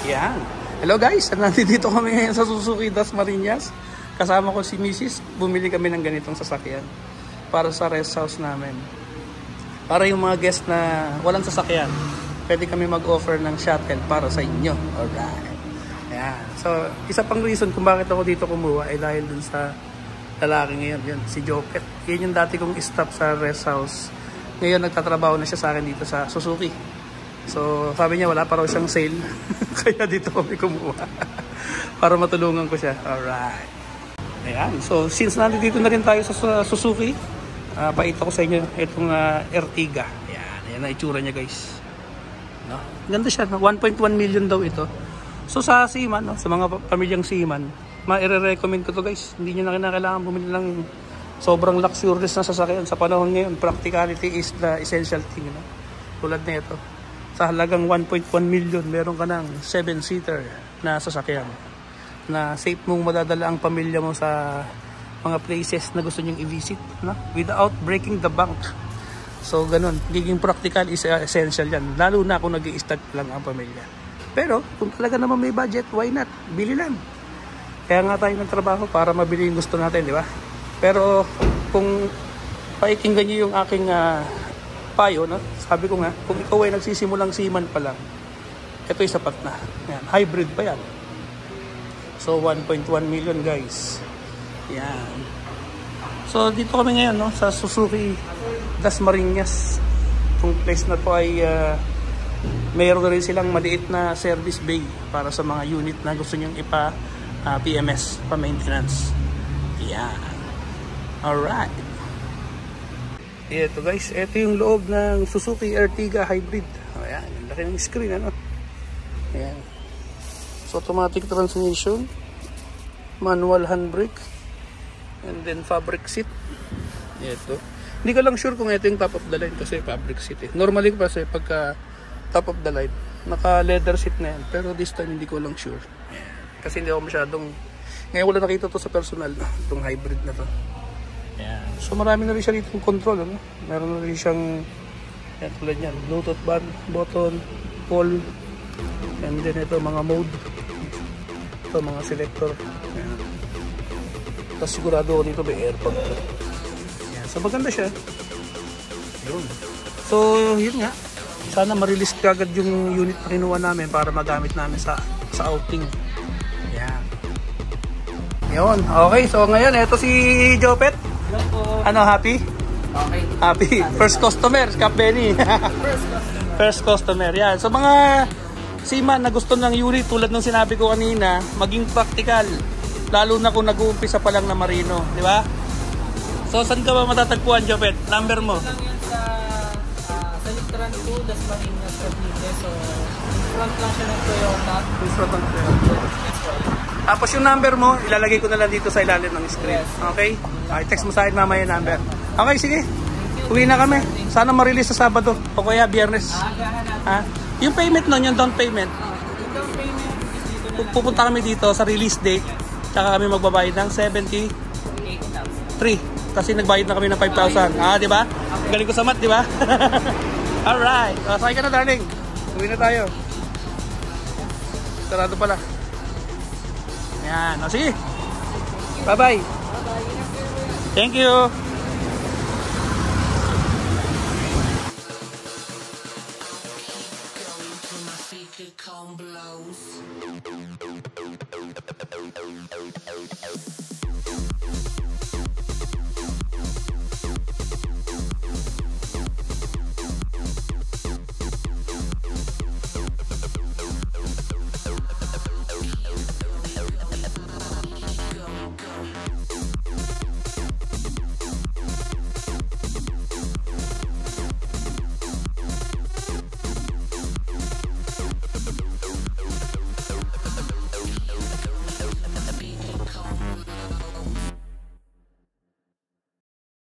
Yan. Hello guys, nandito kami ngayon sa Suzuki Dasmariñas. Kasama ko si Mrs. Bumili kami ng ganitong sasakyan para sa rest house namin. Para yung mga guest na walang sasakyan, pwede kami mag-offer ng shuttle para sa inyo. Alright. Yan. So, isa pang reason kung bakit ako dito kumuha ay dahil dun sa lalaki ngayon. Yun, si Jopet. Yan yung dati kong stop sa rest house. Ngayon nagtatrabaho na siya sa akin dito sa Suzuki. So, sabi niya wala pa raw siyang sale. Kaya dito kami kumuha. Para matulungan ko siya. Alright. Ayan. So, since nandito na rin tayo sa Suzuki, paita ko sa inyo itong Ertiga. Ayan. Ayan na itsura niya guys. No? Ganda siya. 1.1 million daw ito. So, sa Seaman, no? Sa mga pamilyang Seaman, ma-recommend ko to guys. Hindi nyo na kailangan bumili ng sobrang luxurious na sasakyan. Sa panahon ngayon, practicality is the essential thing. No? Tulad na ito. Sa halagang 1.1 million, meron ka ng 7-seater na sasakyan na safe mong madadala ang pamilya mo sa mga places na gusto nyong i-visit, no? Without breaking the bank. So, ganun. Giging practical is essential yan. Lalo na kung nag-i-start lang ang pamilya. Pero, kung talaga naman may budget, why not? Bili lang. Kaya nga tayo nagtrabaho para mabili yung gusto natin, di ba? Pero, kung pakikinggan nyo yung aking payo, no? Sabi ko nga, kung ikaw ay nagsisimulang Seaman pa lang, ito'y sapat na. Yan. Hybrid pa yan. So, 1.1 million guys. Yan. So, dito kami ngayon, no? Sa Suzuki Dasmariñas. Itong place na to ay mayroon na rin silang maliit na service bay para sa mga unit na gusto nyong PMS, pa-maintenance. Yan. Alright. Ito guys, ito yung loob ng Suzuki Ertiga Hybrid. Ayan, laki ng screen, ano? Ayan. So, automatic transmission, manual handbrake, and then fabric seat. Ito. Hindi ko lang sure kung ito yung top of the line kasi fabric seat eh. Normally kasi pagka top of the line, naka leather seat na yan. Pero this time hindi ko lang sure. Ayan. Kasi hindi ako masyadong, ngayon ko lang nakita to sa personal, itong hybrid na to. Ayan. So marami na rin siya dito control, ano? Meron na rin siyang yan, tulad yan, Bluetooth button, call, and then ito mga mode, ito mga selector. Ayan. Tapos sigurado ako dito may aircon. Ayan. So maganda siya. Yun. So yun nga, sana ma-release kagad yung unit na kinuha namin para magamit namin sa outing. Ayan. Yun. Okay, so ngayon ito si Jopet. Hello po. Ano, happy? Okay. Happy. First customer, Cap Benny. First customer, yan. So mga Seaman na gusto ng unit tulad ng sinabi ko kanina, maging practical. Lalo na kung nag-uumpisa pa lang na marino, di ba? So saan ka ba matatagpuan, Jopet? Number mo? Lang yun sa Litran 2, Dasmariñas, Cavite. So, front lang siya ng Toyota. Tapos yung number mo, ilalagay ko na lang dito sa ilalim ng screen. Yes. Okay? Okay, text mo sa akin mamaya yung number. Okay, sige. Uwi na kami. Sana ma-release sa Sabado o kaya Biyernes. Ha? Yung payment nun, yung down payment. Yung down payment is dito na lang. Pupunta kami dito sa release date. Tsaka kami magbabayad ng 80,000. Kasi nagbayad na kami ng 5,000. Ah, di ba? Galing ko sa mat, di ba? Alright. Sakay ka na, darling. Uwi na tayo. Sarado pala. Yan. O, sige. Bye-bye. Thank you. Come blows.